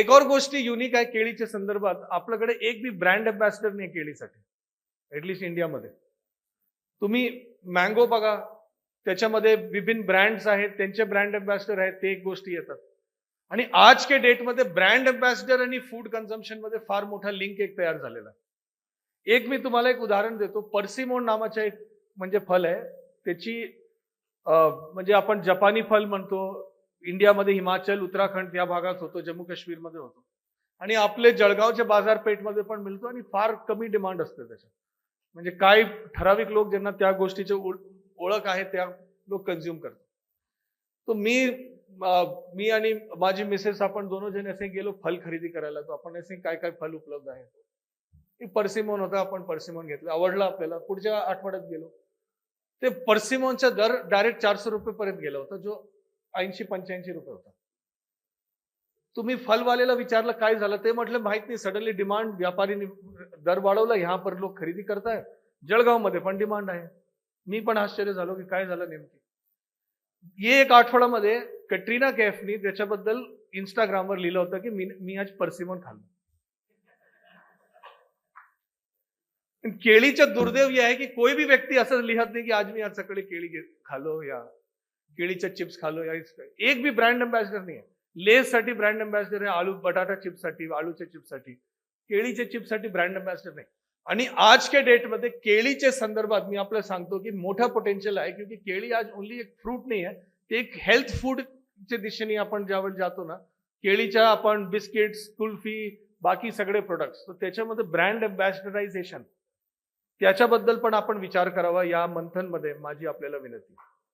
एक और गोष्टी युनिक आहे केळीच्या संदर्भात, आपल्याकडे एक बी ब्रँड अँबॅसेडर नाही केळीसाठी, ऍटलिस्ट इंडियामध्ये. तुम्ही मँगो बघा, त्याच्यामध्ये विभिन्न ब्रँड्स आहेत, त्यांचे ब्रँड अँबॅसेडर आहेत, ते एक गोष्टी येतात. आणि आज के डेट मध्ये ब्रँड अँबॅसेडर आणि फूड कन्झम्पशन मध्ये फार मोठा लिंक एक तयार झालेला आहे. एक मी तुम्हाला एक उदाहरण देतो. पर्सिमोन नावाचं एक म्हणजे फल आहे. त्याची म्हणजे आपण जपानी फल म्हणतो. इंडियामध्ये हिमाचल, उत्तराखंड या भागात होतो, जम्मू काश्मीरमध्ये होतो. आणि आपले जळगावच्या बाजारपेठमध्ये पण मिळतो आणि फार कमी डिमांड असते त्याच्यात. म्हणजे काही ठराविक लोक ज्यांना त्या गोष्टीची ओळख आहे त्या लोक कन्झ्युम करतात. तो मी आणि माझी मिसेस आपण दोन जण असे गेलो फल खरेदी करायला. तो आपण असे काय काय फल उपलब्ध आहे. पर्सिमोन होता, आपण पर्सिमोन घेतलं, आवडलं आपल्याला. पुढच्या आठवड्यात गेलो, ते पर्सिमोनचा दर डायरेक्ट 400 रुपये पर्यंत गेला होता, जो 80-85 रुपये होता. तुम्ही फलवालेला विचारलं काय झालं, ते म्हटलं माहित नाही, सडनली डिमांड, व्यापारी दर वाढवला, ह्या पर लोक खरेदी करताय, जळगावमध्ये पण डिमांड आहे. मी पण आश्चर्य झालो की काय झालं नेमकी. ये एक आठवड्यामध्ये कटरीना कैफनी त्याच्याबद्दल इंस्टाग्रामवर लिहिलं होतं की मी आज पर्सिमोन खाल्लं. केळीच्या दुर्दैव हे आहे की कोई भी व्यक्ती असं लिहत नाही की आज मी आज सकाळी केळी खालो या केळीच्या चिप्स खालो या. एक भी ब्रँड अँबॅसेडर नाही आहे. लेस साठी ब्रँड अँबॅसेडर आहे, आलू बटाटा चिप्स साठी, आलूच्या चिप्स साठी. केळीच्या चिप्स साठी ब्रँड अँबॅसेडर नाही. आणि आज के डेट मध्ये केळीच्या संदर्भात मी आपल्याला सांगतो की मोठा पोटेन्शियल आहे, क्योंकि केळी आज ओनली एक फ्रूट नाही आहे, ते एक हेल्थ फूडच्या दिशेने आपण ज्यावेळी जातो ना, केळीच्या आपण बिस्किट्स, कुल्फी, बाकी सगळे प्रोडक्ट्स, तर त्याच्यामध्ये ब्रँड अँबॅसेडरायझेशन त्याच्याबद्दल पण आपण विचार करावा, या मंथन मध्ये माझी आपल्याला विनंती.